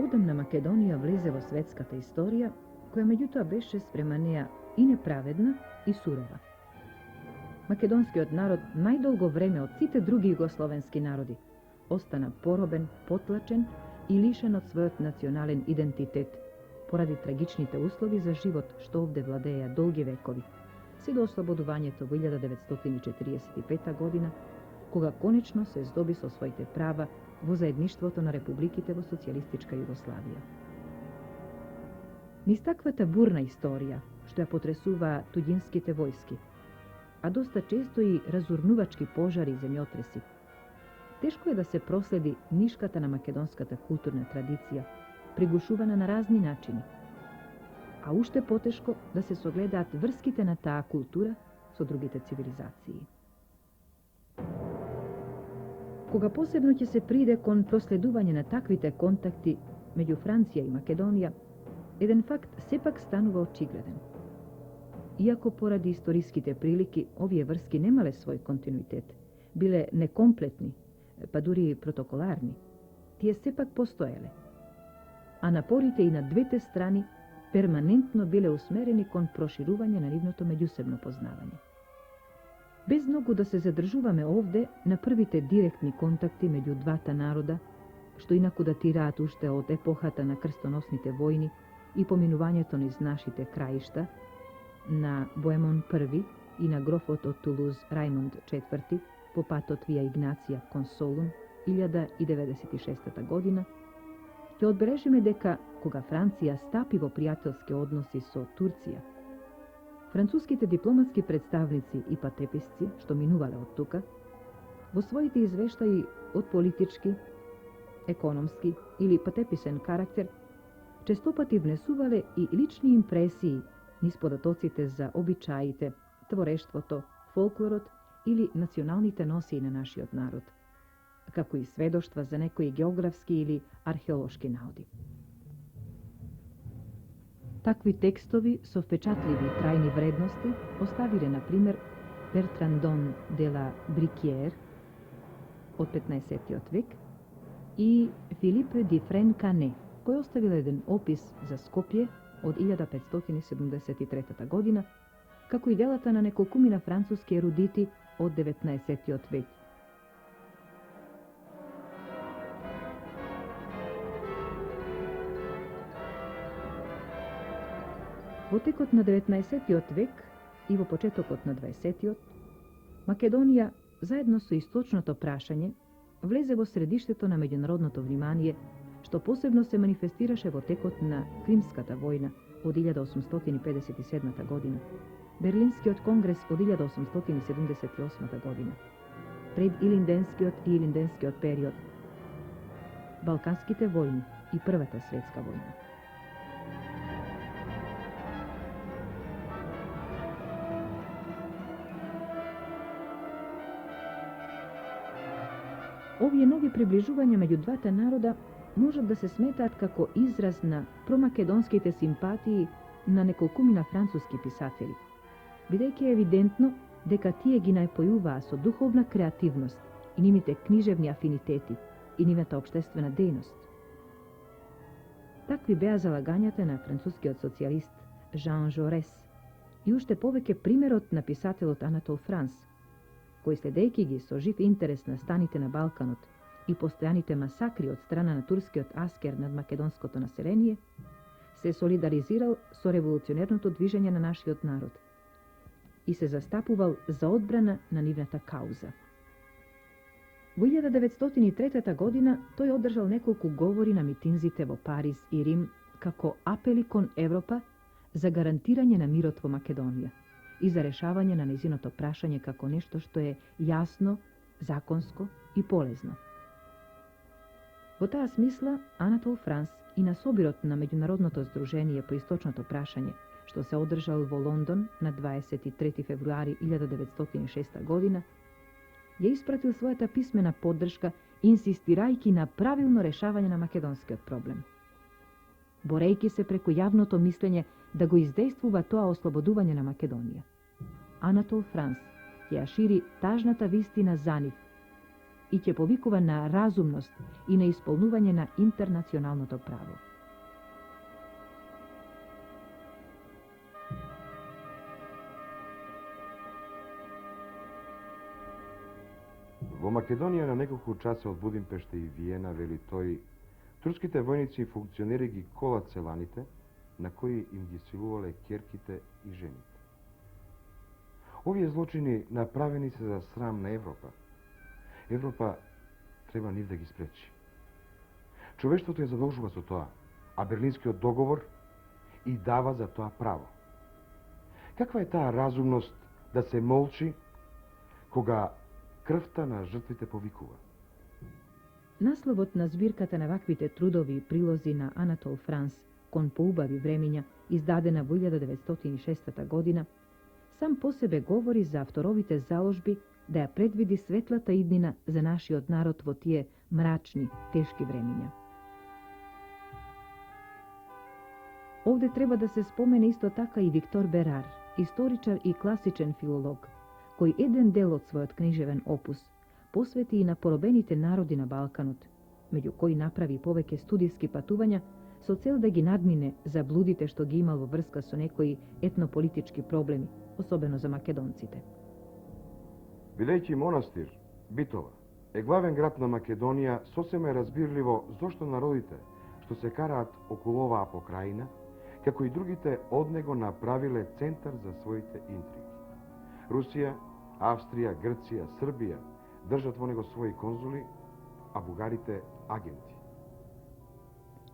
Odamna Makedonija влезе во светската историја, која меѓутоа беше спрема неа и неправедна и сурова. Македонскиот народ најдолго време од сите други југословенски народи остана поробен, потлачен и лишен од својот национален идентитет, поради трагичните услови за живот што овде владееја долги векови, се до ослободувањето во 1945 година, кога конечно се здоби со своите права во заедништвото на републиките во социјалистичка Југославија. Низ таквата бурна историја, што ја потресуваа туѓинските војски, а доста често и разурнувачки пожари и земјотреси, тешко е да се проследи нишката на македонската културна традиција, пригушувана на разни начини, а уште потешко да се согледаат врските на таа култура со другите цивилизации. Кога посебно ќе се приде кон проследување на таквите контакти меѓу Франција и Македонија, еден факт сепак станува очигледен. Иако поради историските прилики овие врски немале свој континуитет, биле некомплетни, па дури и протоколарни, тие сепак постоеле, а напорите и на двете страни перманентно биле усмерени кон проширување на нивното меѓусебно познавање. Без многу да се задржуваме овде на првите директни контакти меѓу двата народа, што инаку датираат уште од епохата на крстоносните војни и поминувањето низ нашите краишта, на Боемон I и на грофот од Тулуз Рајмонд IV по патот Вија Игнација кон Солун 1096 година, ќе одбележиме дека кога Франција стапи во пријателски односи со Турција, француските дипломатски представници и патеписци, што минувале од тука, во своите извештаи од политички, економски или патеписен карактер, честопати внесувале и лични импресии низ податоците за обичаите, творештвото, фолклорот или националните носии на нашиот народ, како и сведоштва за некои географски или археолошки наоди. Такви текстови со впечатливи и трајни вредности оставиле, на пример, Бертрандон де ла Брикиер од 15. век и Филипе ди Френ Кане, кој оставил еден опис за Скопје од 1573 година, како и делата на неколкумина француски ерудити од 19. век. Во текот на 19. век и во почетокот на 20. Македонија, заедно со источното прашање, влезе во средиштето на меѓународното внимание, што посебно се манифестираше во текот на Кримската војна од 1857 година, Берлинскиот конгрес од 1878 година, пред Илинденскиот и Илинденскиот период, Балканските војни и Првата светска војна. Овие нови приближувања меѓу двата народа можат да се сметаат како израз на промакедонските симпатии на неколкумина француски писатели, бидејќи е евидентно дека тие ги најпојуваа со духовна креативност и нивните книжевни афинитети и нивната општествена дејност. Такви беа залагањата на францускиот социјалист Жан Жорес и уште повеќе примерот на писателот Анатол Франс, кој следејќи ги со жив интерес на станите на Балканот и постојаните масакри од страна на турскиот аскер над македонското население, се солидаризирал со револуционерното движење на нашиот народ и се застапувал за одбрана на нивната кауза. Во 1903 година тој одржал неколку говори на митинзите во Париз и Рим како апели кон Европа за гарантирање на мирот во Македонија и за решавање на нејзиното прашање како нешто што е јасно, законско и полезно. Во таа смисла, Анатол Франс и на собирот на Меѓународното здружение по источното прашање, што се одржал во Лондон на 23 февруари 1906 година, ја испратил својата писмена поддршка, инсистирајќи на правилно решавање на македонскиот проблем. Борејќи се преку јавното мислење да го издействува тоа ослободување на Македонија, Анатол Франс ја шири тажната вистина за нив и ќе повикува на разумност и на исполнување на интернационалното право. Во Македонија на неколку часа од Будимпешта и Виена, вели тој, турските војници и функционери ги колат селаните, на кои им ги силувале ќерките и жените. Овие злочини направени се за срам на Европа. Европа треба нив да ги спречи. Човештвото ја задолжува со тоа, а Берлинскиот договор и дава за тоа право. Каква е таа разумност да се молчи кога крвта на жртвите повикува? Насловот на збирката на ваквите трудови и прилози на Анатол Франс кон поубави времиња, издадена во 1906 година, сам по себе говори за авторовите заложби да ја предвиди светлата иднина за нашиот народ во тие мрачни, тешки времиња. Овде треба да се спомене исто така и Виктор Берар, историчар и класичен филолог, кој еден дел од својот книжевен опус посвети и на поробените народи на Балканот, меѓу кои направи повеќе студиски патувања со цел да ги надмине заблудите што ги имал во врска со некои етнополитички проблеми, особено за македонците. Бидејќи монастир, Битола, е главен град на Македонија, сосема е разбирливо зошто народите што се караат околу оваа покрајина, како и другите од него направиле центар за своите интриги. Русија, Австрија, Грција, Србија држат во него своји конзули, а бугарите агенти.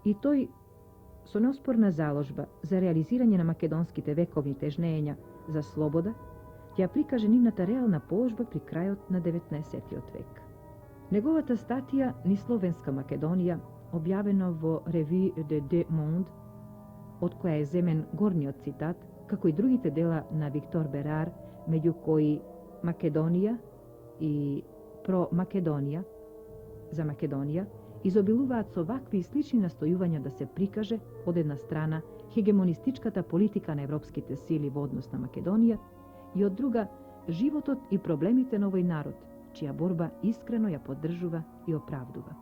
И тој, со неоспорна заложба за реализирање на македонските вековни тежнења за слобода, ќе прикаже нивната реална положба при крајот на 19. век. Неговата статија «Ни словенска Македонија», објавено во Revue de deux Mondes, од која е земен горниот цитат, како и другите дела на Виктор Берар, меѓу кои Македонија и Про Македонија, за Македонија, изобилуваат со вакви и слични настојувања да се прикаже, од една страна, хегемонистичката политика на европските сили во однос на Македонија и од друга, животот и проблемите на овој народ, чија борба искрено ја поддржува и оправдува.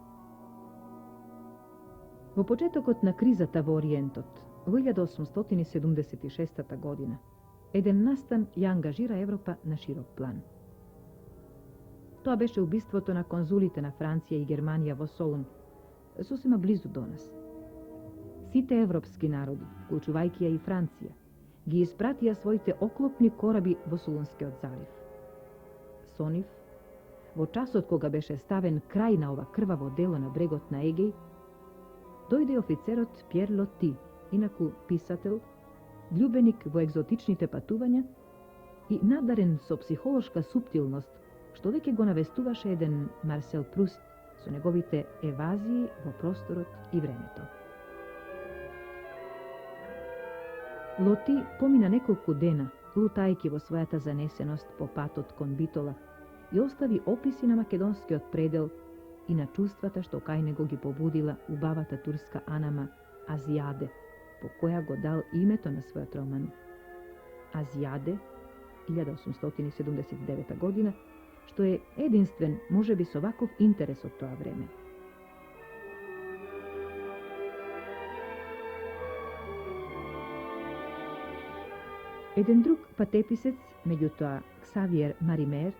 Во почетокот на кризата во Ориентот, во 1876 година, еден настан ја ангажира Европа на широк план. Тоа беше убиството на конзулите на Франција и Германија во Солун, сосема близу до нас. Сите европски народи, вклучувајќи ја и Франција, ги испратија своите оклопни кораби во Солунскиот залив. Со нив, во часот кога беше ставен крај на ова крваво дело на брегот на Егеј, дојде офицерот Пјер Лоти, инаку писател, љубеник во екзотичните патувања и надарен со психолошка суптилност, што веќе го навестуваше еден Марсел Пруст со неговите евазии во просторот и времето. Лоти помина неколку дена, лутајки во својата занесеност по патот кон Битола и остави описи на македонскиот предел и на чувствата што кај него ги побудила убавата турска анама Азијаде, по која го дал името на својот роман. Азијаде, 1879 година, што е единствен, можеби со ваков интерес од тоа време. Еден друг патеписец, меѓутоа Ксавиер Маример,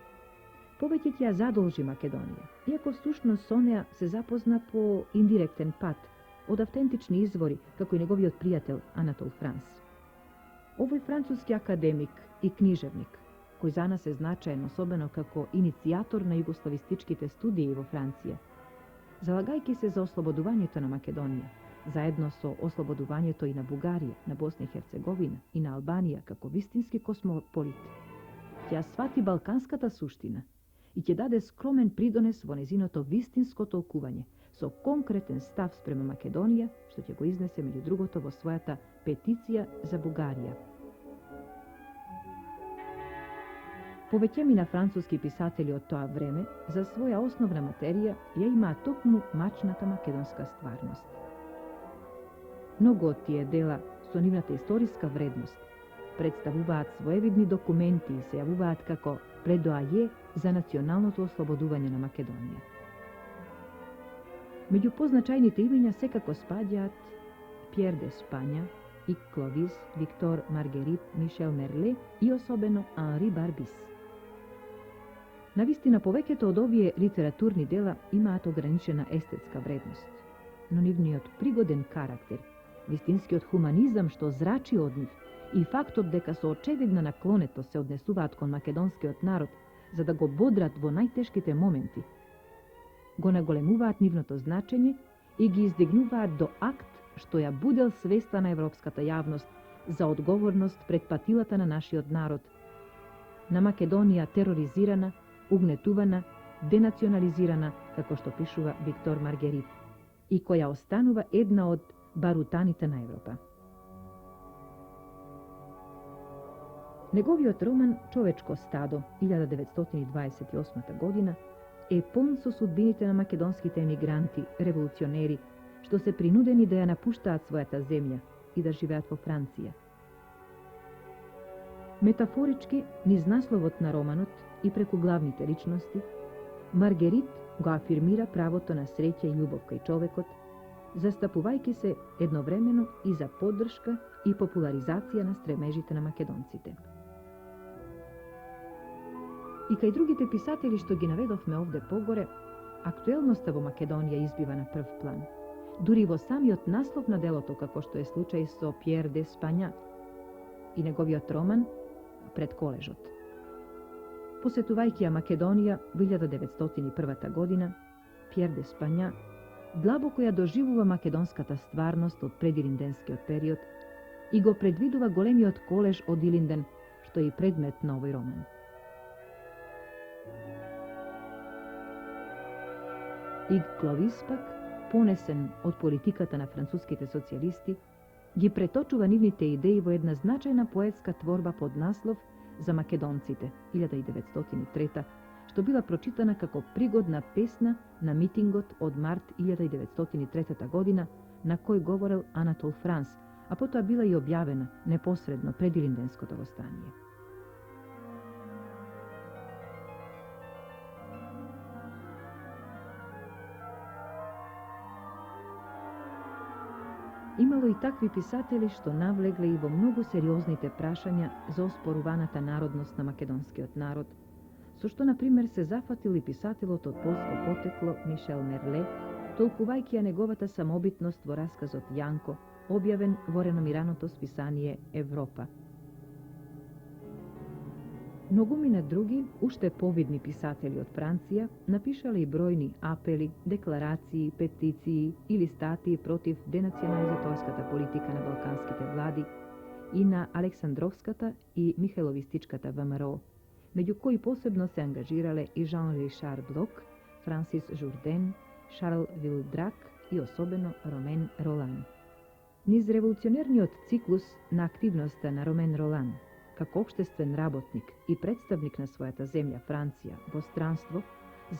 повеќе ќе ја задолжи Македонија, иако всушност со неа се запозна по индиректен пат, од автентични извори, како и неговиот пријател Анатол Франс. Овој француски академик и книжевник, кој за нас е значаен особено како иницијатор на југославистичките студии во Франција, залагајќи се за ослободувањето на Македонија, заедно со ослободувањето и на Бугарија, на Босна и Херцеговина и на Албанија како вистински космополит, ќе свати балканската суштина и ќе даде скромен придонес во незиното вистинско толкување, со конкретен став спрема Македонија, што ќе го изнесе меѓу другото во својата петиција за Бугарија. Повеќемина француски писатели од тоа време за своја основна материја ја имаат токму мачната македонска стварност. Многу од тие дела со нивната историска вредност представуваат своевидни документи и се јавуваат како пледоаје за националното ослободување на Македонија. Меѓу позначајните имења секако спаѓаат Пјер де Спања, Ик Кловис, Виктор Маргерит, Мишел Мерле и особено Анри Барбис. Навистина, повеќето од овие литературни дела имаат ограничена естетска вредност, но нивниот пригоден карактер, вистинскиот хуманизам што зрачи од нив и фактот дека со очевидна наклонетост се однесуваат кон македонскиот народ за да го бодрат во најтешките моменти, го наголемуваат нивното значење и ги издигнуваат до акт што ја будел свеста на европската јавност за одговорност пред патилата на нашиот народ, на Македонија тероризирана, угнетувана, денационализирана, како што пишува Виктор Маргерит, и која останува една од барутаните на Европа. Неговиот роман «Човечко стадо» 1928 година е полн со судбините на македонските емигранти, револуционери, што се принудени да ја напуштаат својата земја и да живеат во Франција. Метафорички, низ насловот на романот и преку главните личности, Маргерит го афирмира правото на среќа и љубов кај човекот, застапувајќи се едновремено и за поддршка и популаризација на стремежите на македонците. И кај другите писатели што ги наведовме овде погоре, актуелноста во Македонија избива на прв план. Дури во самиот наслов на делото, како што е случај со Пјер де Спања и неговиот роман «Пред колежот». Посетувајќи ја Македонија во 1901 година, Пјер де Спања длабоко ја доживува македонската стварност од предилинденскиот период и го предвидува големиот колеж од Илинден, што е и предмет на овој роман. Иг Кловис пак, понесен од политиката на француските социјалисти, ги преточува нивните идеи во една значајна поетска творба под наслов «За македонците» 1903, што била прочитана како пригодна песна на митингот од март 1903 година, на кој говорел Анатол Франс, а потоа била и објавена непосредно пред Илинденското востание. Имало и такви писатели што навлегле и во многу сериозните прашања за оспоруваната народност на македонскиот народ, со што, например, се зафатил и писателот од полско потекло Мишел Мерле, толкувајќи ја неговата самобитност во расказот Јанко, објавен во реномираното списание Европа. Многумина други, уште повидни писатели од Франција, напишале и бројни апели, декларации, петиции или статии против денационализаторската политика на балканските влади и на Александровската и Михайловистичката ВМРО, меѓу кои посебно се ангажирале и Жан-Ришар Блок, Франсис Журден, Шарл Вилдрак и особено Ромен Ролан. Низ револуционерниот циклус на активноста на Ромен Ролан, како општествен работник и представник на својата земја Франција во странство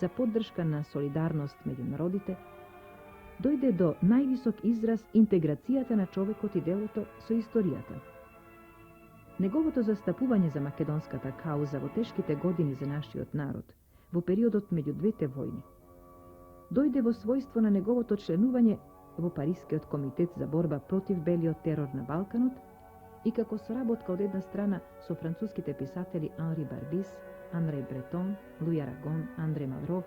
за поддршка на солидарност меѓу народите, дојде до највисок израз интеграцијата на човекот и делото со историјата. Неговото застапување за македонската кауза во тешките години за нашиот народ, во периодот меѓу двете војни, дојде во својство на неговото членување во Парискиот комитет за борба против белиот терор на Балканот и како соработка од една страна со француските писатели Анри Барбис, Андре Бретон, Луи Арагон, Андре Мавро,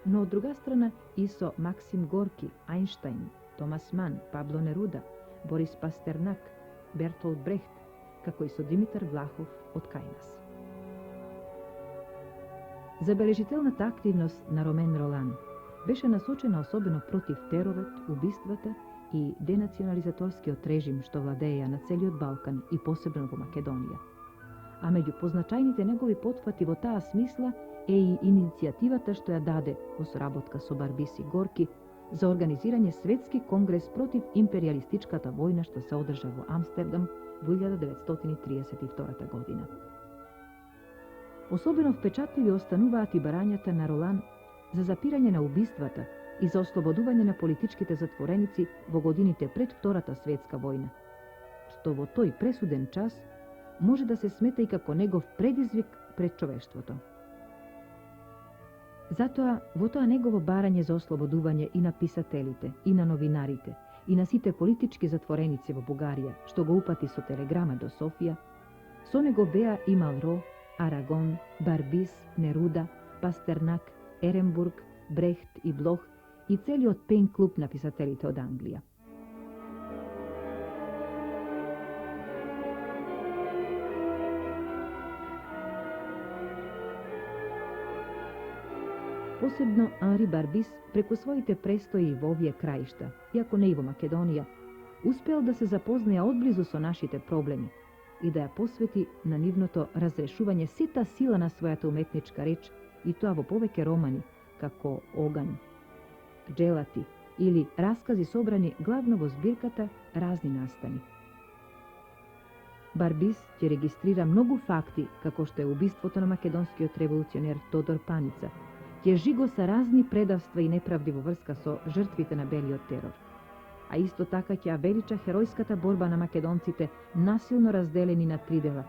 но од друга страна и со Максим Горки, Ајнштајн, Томас Ман, Пабло Неруда, Борис Пастернак, Бертолд Брехт, како и со Димитар Влахов од Кајнас. Забележителната активност на Ромен Ролан беше насочена особено против теророт, убиствата и денационализаторскиот режим што владееја на целиот Балкан и посебно во Македонија. А меѓу позначајните негови потфати во таа смисла е и иницијативата што ја даде во соработка со Барбис и Горки за организирање светски конгрес против империалистичката војна што се одржа во Амстердам во 1932 година. Особено впечатливи остануваат и барањата на Ролан за запирање на убиствата и за ослободување на политичките затвореници во годините пред Втората светска војна, што во тој пресуден час може да се смета и како негов предизвик пред човештвото. Затоа, во тоа негово барање за ослободување и на писателите, и на новинарите, и на сите политички затвореници во Бугарија, што го упати со телеграма до Софија, со него беа и Малро, Арагон, Барбис, Неруда, Пастернак, Еренбург, Брехт и Блох и целиот пен клуб на писателите од Англија. Посебно Анри Барбис, преку своите престои во овие краишта, иако не и во Македонија, успеал да се запознае одблизу со нашите проблеми и да ја посвети на нивното разрешување сета сила на својата уметничка реч, и тоа во повеќе романи, како Оган, Джелати или раскази собрани главно во збирката Разни настани. Барбис ќе регистрира многу факти, како што е убиството на македонскиот револуционер Тодор Паница, ќе жиго са разни предавства и неправди во врска со жртвите на белиот терор. А исто така ќе ја велича херојската борба на македонците насилно разделени на три дела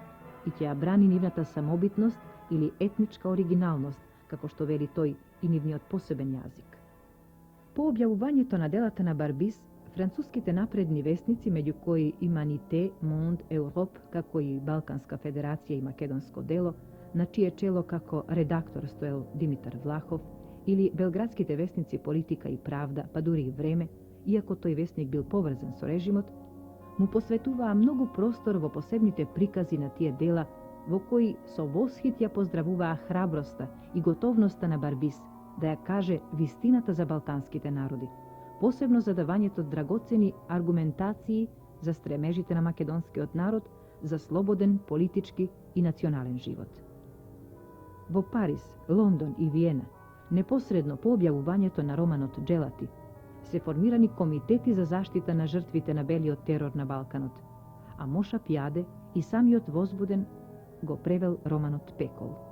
и ќе ја брани нивната самобитност или етничка оригиналност, како што вели тој, и нивниот посебен јазик. По објавувањето на делата на Барбис, француските напредни вестници, меѓу кои Иманите, Монд, Европ, како и Балканска федерација и Македонско дело, на чие чело како редактор стоел Димитар Влахов, или белградските вестници Политика и Правда, па дури и Време, иако тој вестник бил поврзан со режимот, му посветуваа многу простор во посебните прикази на тие дела, во кои со восхит ја поздравуваа храброста и готовноста на Барбис да ја каже вистината за балканските народи, посебно за давањето драгоцени аргументации за стремежите на македонскиот народ за слободен политички и национален живот. Во Париз, Лондон и Виена, непосредно по објавувањето на романот Джелати, се формирани комитети за заштита на жртвите на белиот терор на Балканот, а Моша Пјаде и самиот Возбуден го превел романот Пекол.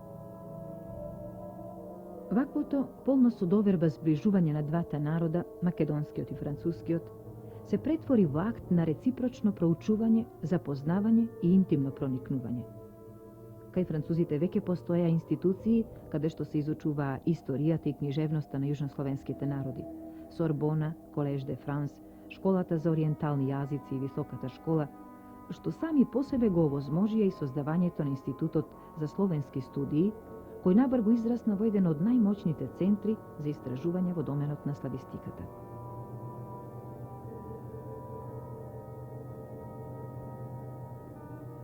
Ваквото полно со доверба зближување на двата народа, македонскиот и францускиот, се претвори во акт на реципрочно проучување, запознавање и интимно проникнување. Кај французите веќе постоја институции каде што се изучуваа историјата и книжевноста на јужнословенските народи. Сорбона, Колеж де Франс, Школата за ориентални јазици и Високата школа, што сами по себе го овозможија и создавањето на Институтот за словенски студии, кој набрзо израсна во еден од најмоćните центри за истражување во доменот на славистиката.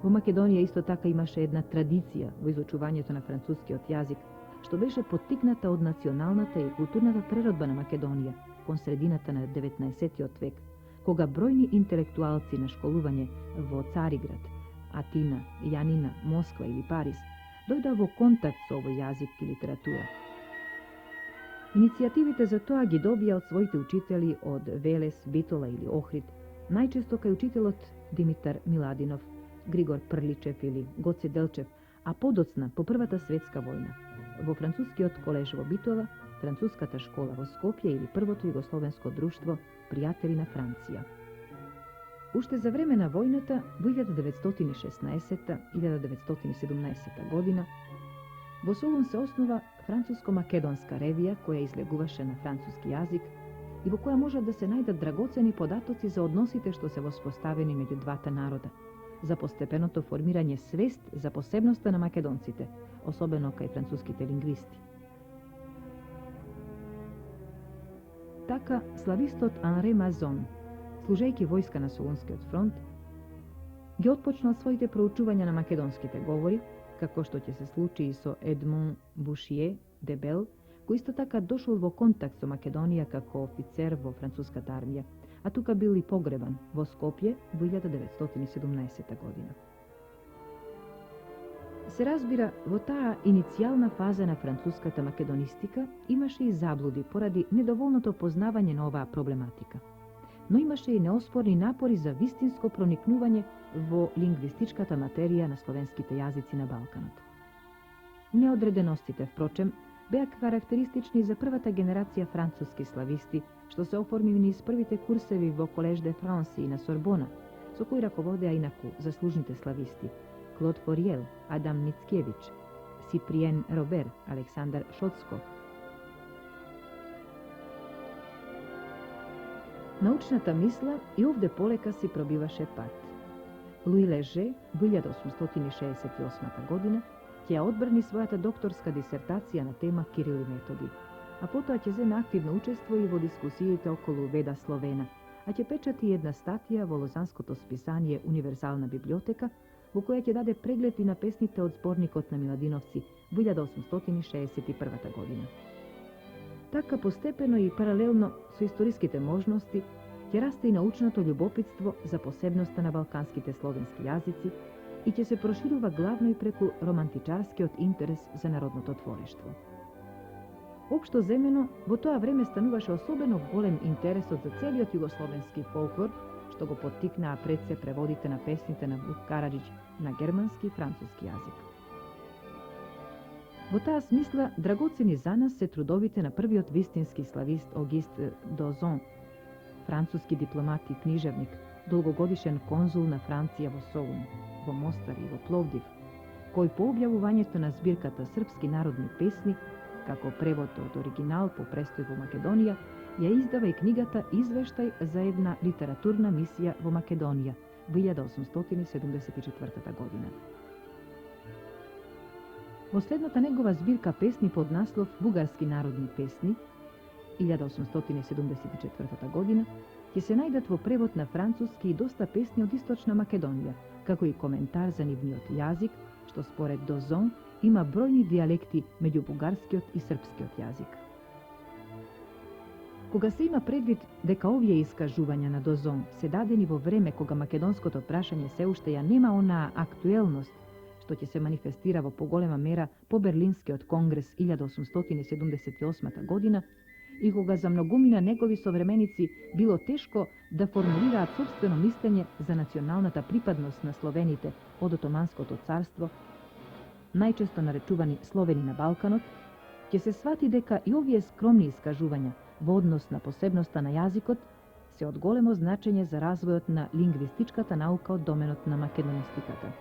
Во Македонија исто така имаше една традиција во изучувањето на францускиот јазик, што беше поттикната од националната и културната преродба на Македонија кон средината на 19. век, кога бројни интелектуалци на школување во Цариград, Атина, Јанина, Москва или Париз дојда во контакт со овој јазик и литература. Иницијативите за тоа ги добија од своите учители од Велес, Битола или Охрид, најчесто кај учителот Димитар Миладинов, Григор Прличев или Гоце Делчев, а подоцна по Првата светска војна, во францускиот колеж во Битола, француската школа во Скопје или првото југословенско друштво Пријатели на Франција. Уште за време на војната, во 1916-1917 година, во Солун се основа француско-македонска ревија која излегуваше на француски јазик и во која можат да се најдат драгоцени податоци за односите што се воспоставени меѓу двата народа, за постепеното формирање свест за посебноста на македонците, особено кај француските лингвисти. Така, славистот Анре Мазон, служејќи војска на Солунскиот фронт, ги отпочнал своите проучувања на македонските говори, како што ќе се случи и со Едмон Бушие Дебел, кој исто така дошол во контакт со Македонија како офицер во француската армија, а тука бил и погребан во Скопје во 1917 година. Се разбира, во таа иницијална фаза на француската македонистика имаше и заблуди поради недоволното познавање на оваа проблематика. Но имаше и неоспорни напори за вистинско проникнување во лингвистичката материја на словенските јазици на Балканот. Неодреденостите, впрочем, беа карактеристични за првата генерација француски слависти, што се оформени из првите курсеви во Колеж де Франс и на Сорбона, со кои раководеа инаку заслужните слависти, Claude Foriel, Adam Mickiewicz, Cyprien Robert, Aleksandar Šotsko. Научната мисла и овде полека си пробиваше пат. Луи Леже, 1868 година, ќе ја одбрани својата докторска дисертација на тема Кирил и Методи, а потоа ќе земе активно учество и во дискусиите околу Веда Словена, а ќе печати една статија во лозанското списание Универзална библиотека, во која ќе даде преглед и на песните од зборникот на Миладиновци 1861 година. Така постепено и паралелно со историските можности ќе расте и научното љубопитство за посебноста на балканските словенски јазици и ќе се проширува главно и преку романтичарскиот интерес за народното творештво. Општо земено, во тоа време стануваше особено голем интересот за целиот југословенски фолклор, што го поттикнаа пред се преводите на песните на Вук Караджич на германски и француски јазик. Во таа смисла, драгоцени за нас се трудовите на првиот вистински славист Огист Дозон, француски дипломат и книжевник, долгогодишен конзул на Франција во Солун, во Мостар и во Пловдив, кој по објавувањето на збирката Српски народни песни, како превод од оригинал по престој во Македонија, ја издава и книгата Извештај за една литературна мисија во Македонија, 1874 година. Во следната негова збирка песни под наслов Бугарски народни песни, 1874 година, ќе се најдат во превод на француски и доста песни од Источна Македонија, како и коментар за нивниот јазик, што според Дозон има бројни дијалекти меѓу бугарскиот и српскиот јазик. Кога се има предвид дека овие искажувања на Дозон се дадени во време кога македонското прашање се уште ја нема онаа актуелност, што ќе се манифестира во поголема мера по Берлинскиот конгрес 1878 година, и кога за многумина негови современици било тешко да формулираат собствено мислење за националната припадност на словените од Отоманското царство, најчесто наречувани словени на Балканот, ќе се свати дека и овие скромни искажувања во однос на посебноста на јазикот се од големо значење за развојот на лингвистичката наука од доменот на македонистиката.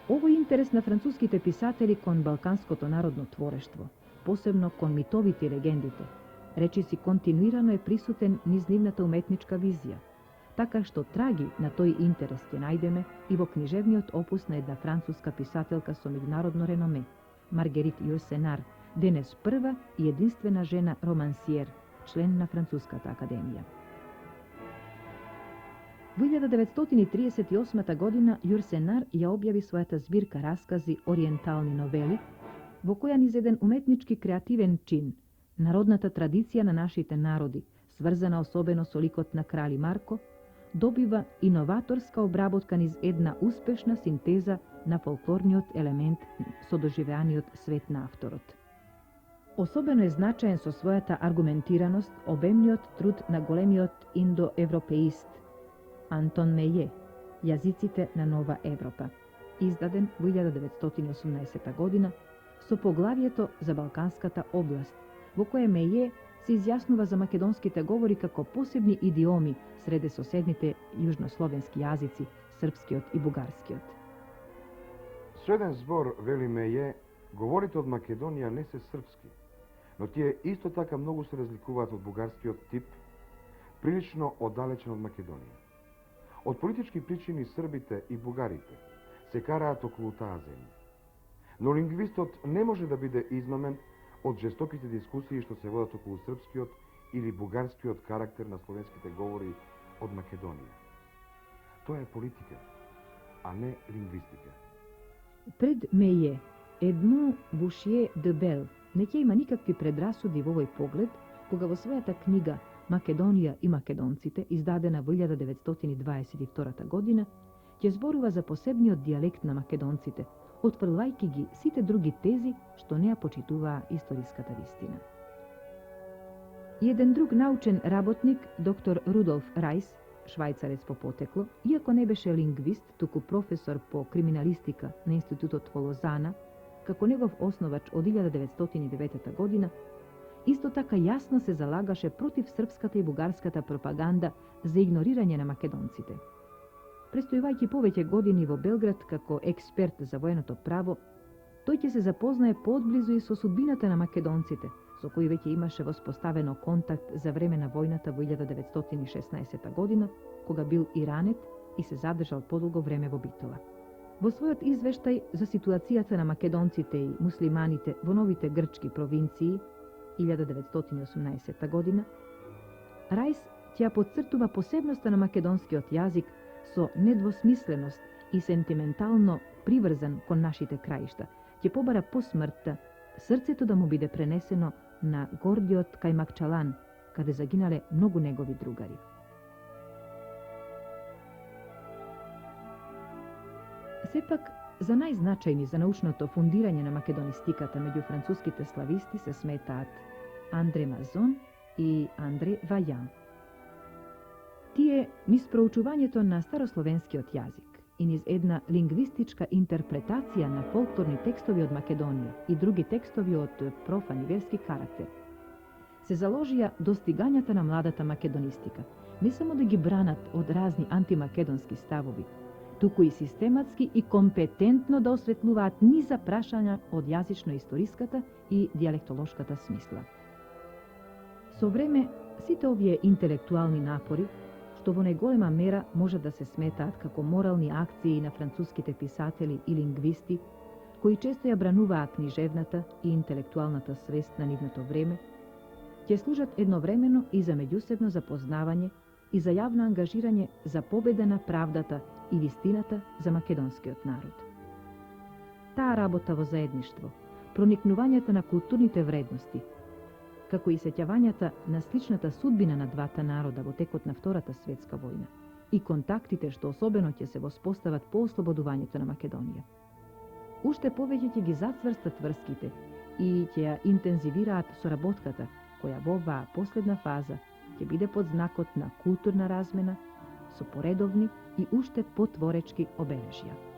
Овој интерес на француските писатели кон балканското народно творештво, посебно кон митовите и легендите, речиси континуирано е присутен низ нивната уметничка визија, така што траги на тој интерес ќе најдеме и во книжевниот опус на една француска писателка со меѓународно реноме, Маргерит Йосенар, денес прва и единствена жена романсиер, член на Француската академија. Во 1938 година Јурсенар ја објави својата збирка раскази Ориентални новели, во која низ еден уметнички креативен чин, народната традиција на нашите народи, сврзана особено со ликот на Крали Марко, добива иноваторска обработка низ една успешна синтеза на фолклорниот елемент со доживеаниот свет на авторот. Особено е значаен со својата аргументираност обемниот труд на големиот индоевропеист Антон Меје, Јазиците на Нова Европа, издаден во 1918 година, со поглавието за Балканската област, во кое Меје се изјаснува за македонските говори како посебни идиоми среде соседните јужнословенски јазици, српскиот и бугарскиот. Со еден збор, вели Меје, говорите од Македонија не се српски, но тие исто така многу се разликуваат од бугарскиот тип, прилично оддалечен од Македонија. Од политички причини србите и бугарите се караат околу таа земја. Но лингвистот не може да биде измамен од жестоките дискусии што се водат околу српскиот или бугарскиот карактер на словенските говори од Македонија. Тоа е политика, а не лингвистика. Пред Меје, Едмон Бушие де Бел не ќе има никакви предрасуди во овој поглед, кога во својата книга Македонија и македонците, издадена во 1922 година, ќе зборува за посебниот дијалект на македонците, отфрлајки ги сите други тези што не ја почитуваа историската вистина. И еден друг научен работник, доктор Рудолф Рајс, швајцарец по потекло, иако не беше лингвист, туку професор по криминалистика на Институтот во Лозана, како негов основач од 1909 година, исто така јасно се залагаше против српската и бугарската пропаганда за игнорирање на македонците. Престојувајќи повеќе години во Белград како експерт за военото право, тој ќе се запознае поотблизу и со судбината на македонците, со кои веќе имаше воспоставено контакт за време на војната во 1916 година, кога бил и ранет и се задржал подолго време во Битола. Во својот извештај за ситуацијата на македонците и муслиманите во новите грчки провинции 1918 година, Рајс ќе потцртува посебноста на македонскиот јазик со недвосмисленост и сентиментално приврзан кон нашите краишта, ќе побара по смртта срцето да му биде пренесено на гордиот Кајмакчалан, каде загинале многу негови другари. Сепак, за најзначајни за научното фундирање на македонистиката меѓу француските слависти се сметаат Андре Мазон и Андре Вајан. Тие низ проучувањето на старословенскиот јазик и низ една лингвистичка интерпретација на фолклорни текстови од Македонија и други текстови од профан и верски карактер, се заложија достигањата на младата македонистика, не само да ги бранат од разни антимакедонски ставови, туку и систематски и компетентно да осветлуваат низа прашања од јазично-историската и дијалектолошката смисла. Со време, сите овие интелектуални напори, што во најголема мера може да се сметаат како морални акции на француските писатели и лингвисти, кои често ја брануваат книжевната и интелектуалната свест на нивното време, ќе служат едновремено и за меѓусебно запознавање и за јавно ангажирање за победа на правдата и вистината за македонскиот народ. Таа работа во заедништво, проникнувањето на културните вредности, како и сеќавањата на сличната судбина на двата народа во текот на Втората светска војна и контактите што особено ќе се воспостават по ослободувањето на Македонија. Уште повеќе ќе ги зацврстат врските и ќе ја интензивираат соработката, која во оваа последна фаза ќе биде под знакот на културна размена со поредовни и уште потворечки обележја.